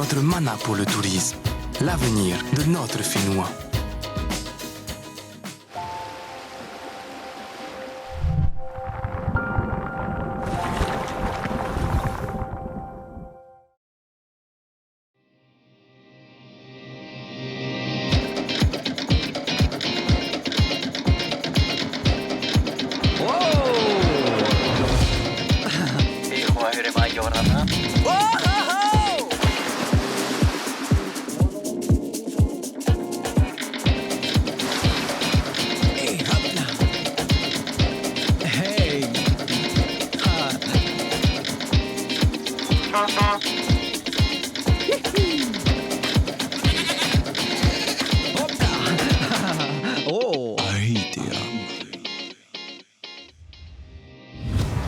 notre mana pour le tourisme, l'avenir de notre Finnois.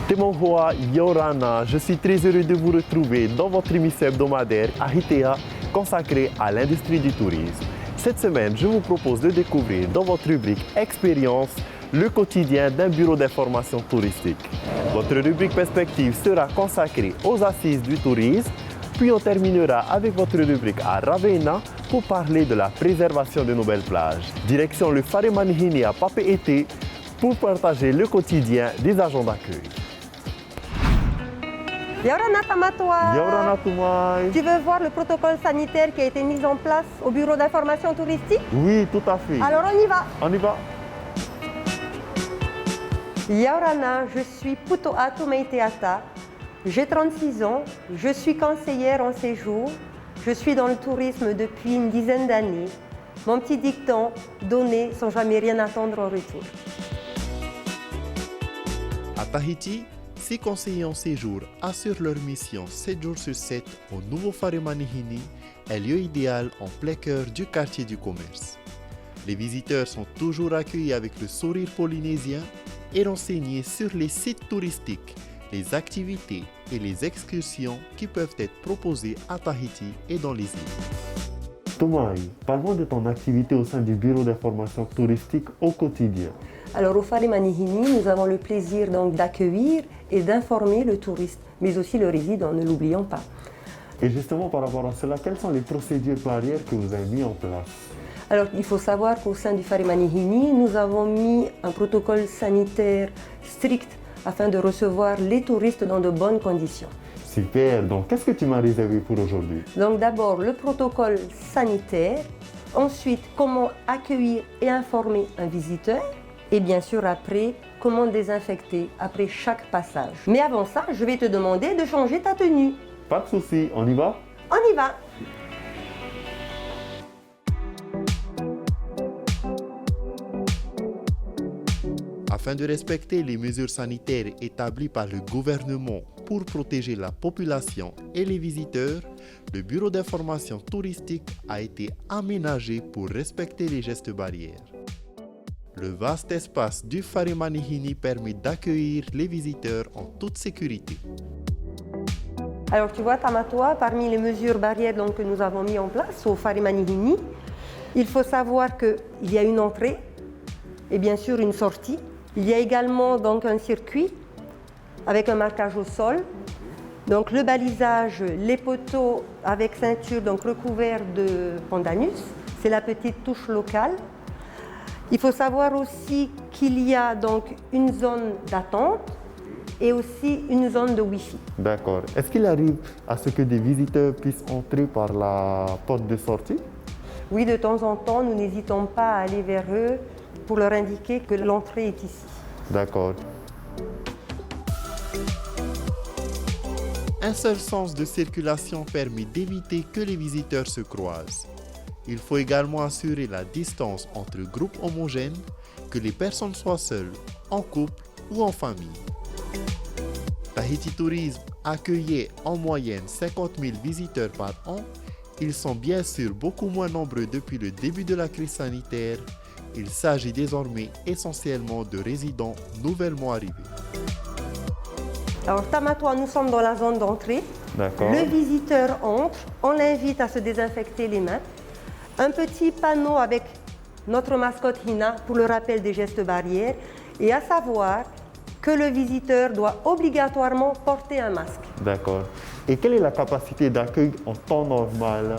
Temohua Yorana, je suis très heureux de vous retrouver dans votre émission hebdomadaire Ahitea consacrée à l'industrie du tourisme. Cette semaine, je vous propose de découvrir dans votre rubrique Expérience le quotidien d'un bureau d'information touristique. Votre rubrique Perspective sera consacrée aux assises du tourisme, puis on terminera avec votre rubrique à Ravenna pour parler de la préservation de nos belles plages. Direction le Faremanihini à Papeete pour partager le quotidien des agents d'accueil. Yorana Tamatoa. Yorana Tumai. Tu veux voir le protocole sanitaire qui a été mis en place au bureau d'information touristique? Oui, tout à fait. Alors on y va. On y va. Yorana, je suis Putoatu Meiteata. J'ai 36 ans, je suis conseillère en séjour. Je suis dans le tourisme depuis une dizaine d'années. Mon petit dicton, donner sans jamais rien attendre en retour. À Tahiti, 6 conseillers en séjour assurent leur mission 7 jours sur 7 au nouveau Faremanihini, un lieu idéal en plein cœur du quartier du commerce. Les visiteurs sont toujours accueillis avec le sourire polynésien et renseignés sur les sites touristiques, les activités et les excursions qui peuvent être proposées à Tahiti et dans les îles. Thomas, parlons de ton activité au sein du bureau d'information touristique au quotidien. Alors au Faremanihini, nous avons le plaisir donc d'accueillir et d'informer le touriste, mais aussi le résident, ne l'oublions pas. Et justement par rapport à cela, quelles sont les procédures barrières que vous avez mises en place? Alors il faut savoir qu'au sein du Faremanihini, nous avons mis un protocole sanitaire strict afin de recevoir les touristes dans de bonnes conditions. Super, donc qu'est-ce que tu m'as réservé pour aujourd'hui? Donc d'abord le protocole sanitaire, ensuite comment accueillir et informer un visiteur, et bien sûr après, comment désinfecter après chaque passage. Mais avant ça, je vais te demander de changer ta tenue. Pas de souci, on y va? On y va! Afin de respecter les mesures sanitaires établies par le gouvernement pour protéger la population et les visiteurs, le bureau d'information touristique a été aménagé pour respecter les gestes barrières. Le vaste espace du Faremanihini permet d'accueillir les visiteurs en toute sécurité. Alors tu vois Tamatoa, parmi les mesures barrières donc, que nous avons mis en place au Faremanihini, il faut savoir qu'il y a une entrée et bien sûr une sortie. Il y a également donc un circuit avec un marquage au sol. Donc le balisage, les poteaux avec ceinture donc recouverts de pandanus, c'est la petite touche locale. Il faut savoir aussi qu'il y a donc une zone d'attente et aussi une zone de Wi-Fi. D'accord. Est-ce qu'il arrive à ce que des visiteurs puissent entrer par la porte de sortie? Oui, de temps en temps, nous n'hésitons pas à aller vers eux pour leur indiquer que l'entrée est ici. D'accord. Un seul sens de circulation permet d'éviter que les visiteurs se croisent. Il faut également assurer la distance entre groupes homogènes, que les personnes soient seules, en couple ou en famille. Tahiti Tourisme accueillait en moyenne 50 000 visiteurs par an. Ils sont bien sûr beaucoup moins nombreux depuis le début de la crise sanitaire. Il s'agit désormais essentiellement de résidents nouvellement arrivés. Alors Tamatoa, nous sommes dans la zone d'entrée. D'accord. Le visiteur entre, on l'invite à se désinfecter les mains. Un petit panneau avec notre mascotte Hina pour le rappel des gestes barrières et à savoir que le visiteur doit obligatoirement porter un masque. D'accord. Et quelle est la capacité d'accueil en temps normal?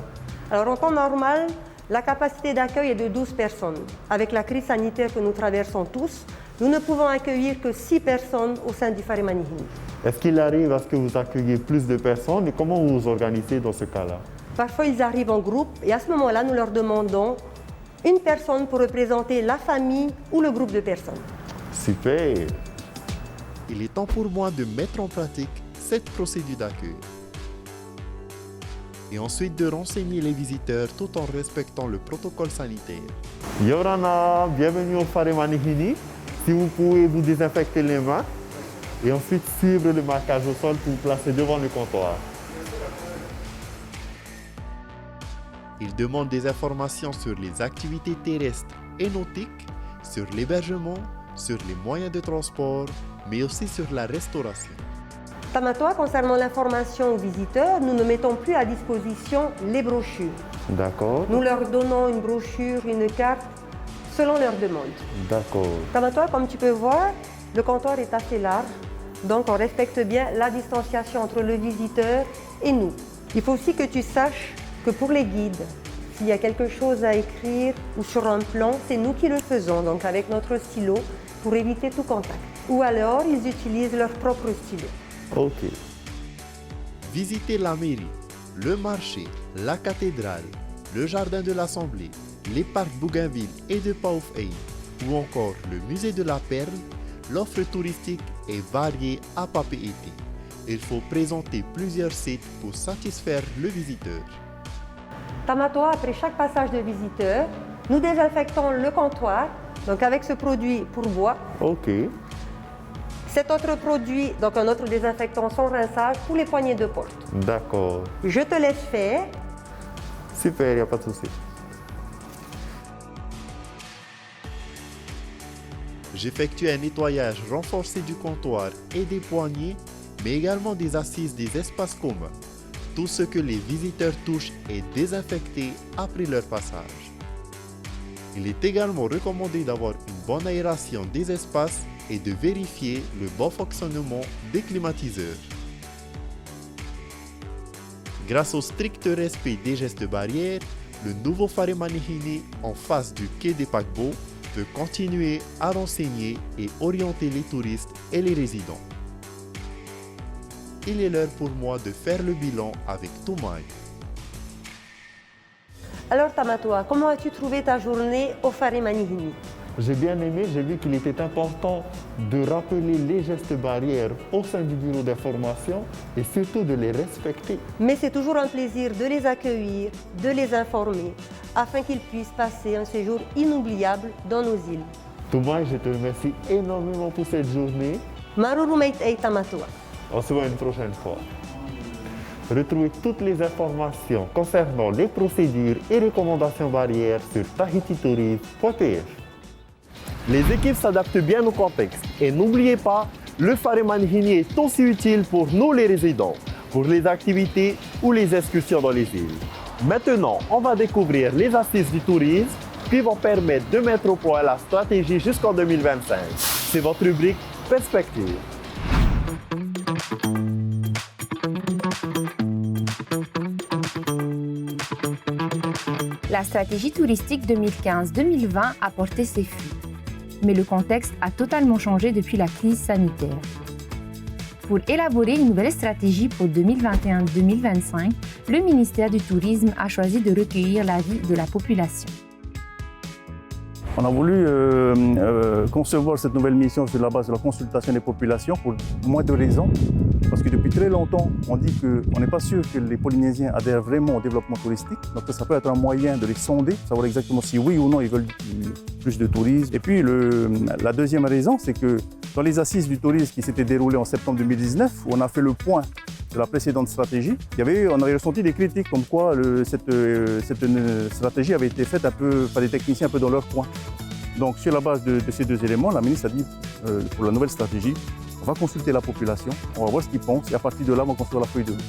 Alors en temps normal, la capacité d'accueil est de 12 personnes. Avec la crise sanitaire que nous traversons tous, nous ne pouvons accueillir que 6 personnes au sein du Farimani-Hini. Est-ce qu'il arrive à ce que vous accueillez plus de personnes et comment vous vous organisez dans ce cas-là? Parfois, ils arrivent en groupe et à ce moment-là, nous leur demandons une personne pour représenter la famille ou le groupe de personnes. Super! Il est temps pour moi de mettre en pratique cette procédure d'accueil. Et ensuite de renseigner les visiteurs tout en respectant le protocole sanitaire. Yorana, bienvenue au Farimani-Hini. Si vous pouvez vous désinfecter les mains et ensuite suivre le marquage au sol pour vous placer devant le comptoir. Il demande des informations sur les activités terrestres et nautiques, sur l'hébergement, sur les moyens de transport, mais aussi sur la restauration. Tamatoa, concernant l'information aux visiteurs, nous ne mettons plus à disposition les brochures. D'accord, Nous leur donnons une brochure, une carte, selon leurs demandes. d'accord. Tamatoa, comme tu peux voir, le comptoir est assez large, donc on respecte bien la distanciation entre le visiteur et nous. Il faut aussi que tu saches que pour les guides, s'il y a quelque chose à écrire ou sur un plan, c'est nous qui le faisons, donc avec notre stylo, pour éviter tout contact. Ou alors, ils utilisent leur propre stylo. Ok. Visitez la mairie, le marché, la cathédrale, le jardin de l'Assemblée, les parcs Bougainville et de Paoufei, ou encore le musée de la Perle. L'offre touristique est variée à Papeete. Il faut présenter plusieurs sites pour satisfaire le visiteur. Tamatoa, après chaque passage de visiteur, nous désinfectons le comptoir, donc avec ce produit pour bois. Ok. Cet autre produit, donc un autre désinfectant sans rinçage pour les poignées de porte. D'accord. Je te laisse faire. Super, il n'y a pas de souci. J'effectue un nettoyage renforcé du comptoir et des poignées, mais également des assises des espaces communs. Tout ce que les visiteurs touchent est désinfecté après leur passage. Il est également recommandé d'avoir une bonne aération des espaces et de vérifier le bon fonctionnement des climatiseurs. Grâce au strict respect des gestes barrières, le nouveau Farimani-Hini en face du quai des paquebots peut continuer à renseigner et orienter les touristes et les résidents. Il est l'heure pour moi de faire le bilan avec Toumaï. Alors Tamatoa, comment as-tu trouvé ta journée au Farimani-Hini? J'ai bien aimé, j'ai vu qu'il était important de rappeler les gestes barrières au sein du bureau d'information et surtout de les respecter. Mais c'est toujours un plaisir de les accueillir, de les informer, afin qu'ils puissent passer un séjour inoubliable dans nos îles. Toumaï, je te remercie énormément pour cette journée. Maruru Meitei Tamatoa. On se voit une prochaine fois. Retrouvez toutes les informations concernant les procédures et recommandations barrières sur tahititourisme.pf. Les équipes s'adaptent bien au contexte et n'oubliez pas, le Farimani-Hini est aussi utile pour nous les résidents, pour les activités ou les excursions dans les îles. Maintenant, on va découvrir les assises du tourisme qui vont permettre de mettre au point la stratégie jusqu'en 2025. C'est votre rubrique Perspective. La stratégie touristique 2015-2020 a porté ses fruits. Mais le contexte a totalement changé depuis la crise sanitaire. Pour élaborer une nouvelle stratégie pour 2021-2025, le ministère du Tourisme a choisi de recueillir l'avis de la population. On a voulu concevoir cette nouvelle mission sur la base de la consultation des populations pour moins de raisons. Parce que depuis très longtemps, on dit qu'on n'est pas sûr que les Polynésiens adhèrent vraiment au développement touristique. Donc ça peut être un moyen de les sonder, savoir exactement si oui ou non ils veulent plus de tourisme. Et puis la deuxième raison, c'est que dans les assises du tourisme qui s'étaient déroulées en septembre 2019, où on a fait le point de la précédente stratégie, on avait ressenti des critiques comme quoi cette stratégie avait été faite un peu par des techniciens un peu dans leur coin. Donc sur la base de ces deux éléments, la ministre a dit pour la nouvelle stratégie, on va consulter la population, on va voir ce qu'ils pensent et à partir de là, on va construire la feuille de route.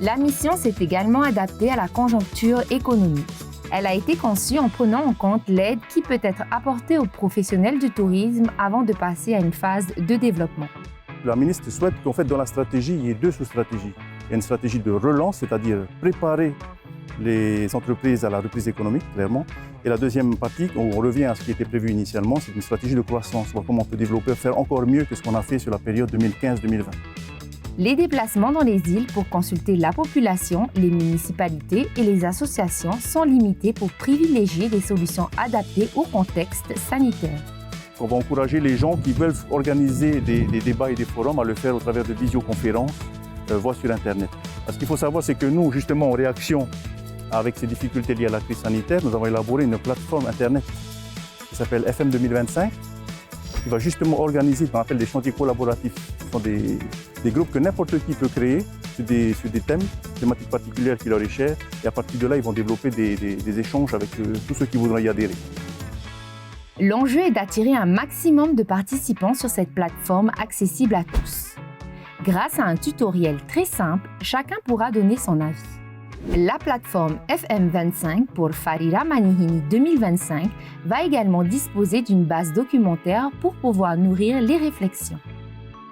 La mission s'est également adaptée à la conjoncture économique. Elle a été conçue en prenant en compte l'aide qui peut être apportée aux professionnels du tourisme avant de passer à une phase de développement. La ministre souhaite qu'en fait, dans la stratégie, il y ait deux sous-stratégies. Il y a une stratégie de relance, c'est-à-dire préparer les entreprises à la reprise économique, clairement. Et la deuxième partie, où on revient à ce qui était prévu initialement, c'est une stratégie de croissance, voir comment on peut développer, faire encore mieux que ce qu'on a fait sur la période 2015-2020. Les déplacements dans les îles pour consulter la population, les municipalités et les associations sont limités pour privilégier des solutions adaptées au contexte sanitaire. On va encourager les gens qui veulent organiser des débats et des forums à le faire au travers de visioconférences, voire sur Internet. Parce qu'il faut savoir, c'est que nous, justement, en réaction avec ces difficultés liées à la crise sanitaire, nous avons élaboré une plateforme Internet qui s'appelle FM 2025, qui va justement organiser ce qu'on appelle des chantiers collaboratifs. Ce sont des groupes que n'importe qui peut créer sur des thèmes, thématiques particulières qui leur est chères. Et à partir de là, ils vont développer des échanges avec tous ceux qui voudront y adhérer. L'enjeu est d'attirer un maximum de participants sur cette plateforme accessible à tous. Grâce à un tutoriel très simple, chacun pourra donner son avis. La plateforme FM25 pour Farira Manihini 2025 va également disposer d'une base documentaire pour pouvoir nourrir les réflexions.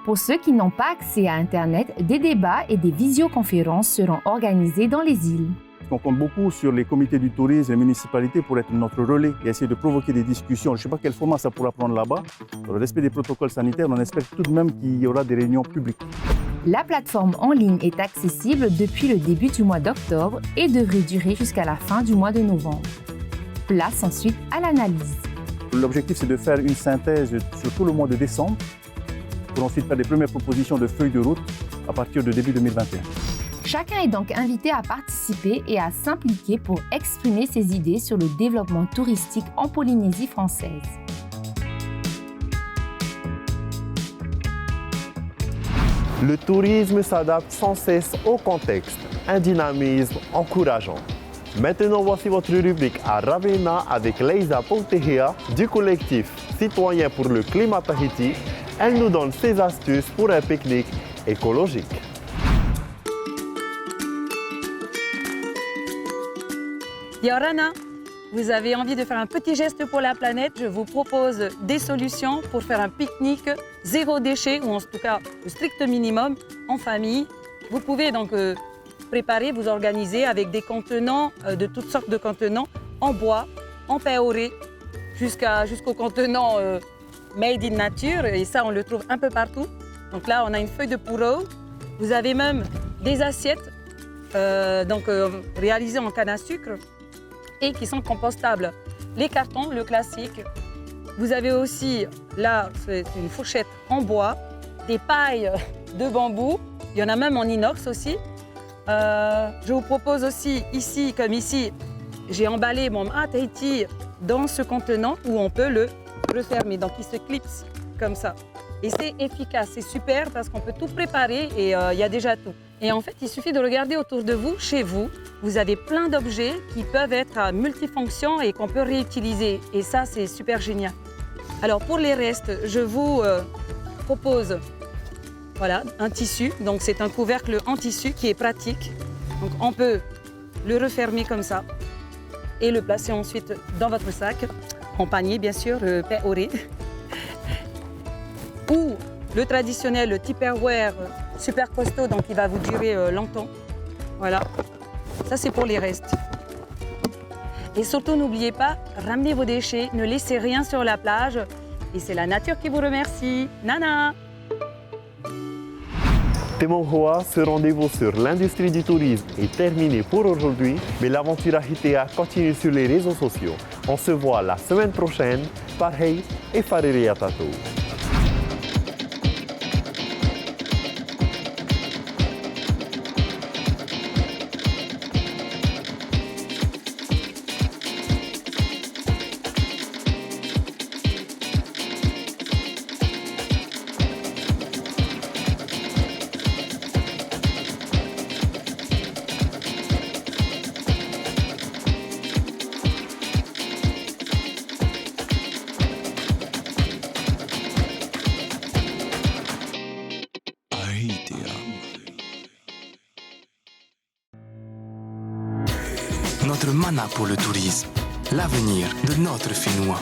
Pour ceux qui n'ont pas accès à Internet, des débats et des visioconférences seront organisés dans les îles. On compte beaucoup sur les comités du tourisme et les municipalités pour être notre relais et essayer de provoquer des discussions. Je ne sais pas quel format ça pourra prendre là-bas. Pour le respect des protocoles sanitaires, on espère tout de même qu'il y aura des réunions publiques. La plateforme en ligne est accessible depuis le début du mois d'octobre et devrait durer jusqu'à la fin du mois de novembre. Place ensuite à l'analyse. L'objectif, c'est de faire une synthèse sur tout le mois de décembre pour ensuite faire des premières propositions de feuilles de route à partir de début 2021. Chacun est donc invité à participer et à s'impliquer pour exprimer ses idées sur le développement touristique en Polynésie française. Le tourisme s'adapte sans cesse au contexte, un dynamisme encourageant. Maintenant, voici votre rubrique à Ravena avec Leïsa Poutehia du collectif Citoyens pour le climat Tahiti. Elle nous donne ses astuces pour un pique-nique écologique. Yorana, vous avez envie de faire un petit geste pour la planète? Je vous propose des solutions pour faire un pique-nique zéro déchet, ou en tout cas le strict minimum, en famille. Vous pouvez donc préparer, vous organiser avec des contenants, de toutes sortes de contenants, en bois, en paoré, jusqu'au contenant made in nature, et ça on le trouve un peu partout. Donc là on a une feuille de pourreau, vous avez même des assiettes réalisées en canne à sucre et qui sont compostables. Les cartons, le classique. Vous avez aussi, là, c'est une fourchette en bois, des pailles de bambou, il y en a même en inox aussi. Je vous propose aussi, ici, comme ici, j'ai emballé mon Tahiti dans ce contenant où on peut le refermer. Donc il se clipse comme ça. Et c'est efficace, c'est super parce qu'on peut tout préparer et il y a déjà tout. Et en fait, il suffit de regarder autour de vous, chez vous, vous avez plein d'objets qui peuvent être multifonctions et qu'on peut réutiliser. Et ça, c'est super génial. Alors pour les restes, je vous propose un tissu. Donc c'est un couvercle en tissu qui est pratique. Donc on peut le refermer comme ça et le placer ensuite dans votre sac, en panier bien sûr, le paoré. Ou le traditionnel, le Tupperware super costaud, donc il va vous durer longtemps. Voilà, ça c'est pour les restes. Et surtout, n'oubliez pas, ramenez vos déchets, ne laissez rien sur la plage. Et c'est la nature qui vous remercie. Nana! Temohoa, ce rendez-vous sur l'industrie du tourisme est terminé pour aujourd'hui, mais l'aventure Ahitea continue sur les réseaux sociaux. On se voit la semaine prochaine. Parhei et Fariri Atatou. Notre mana pour le tourisme, l'avenir de notre Finnois.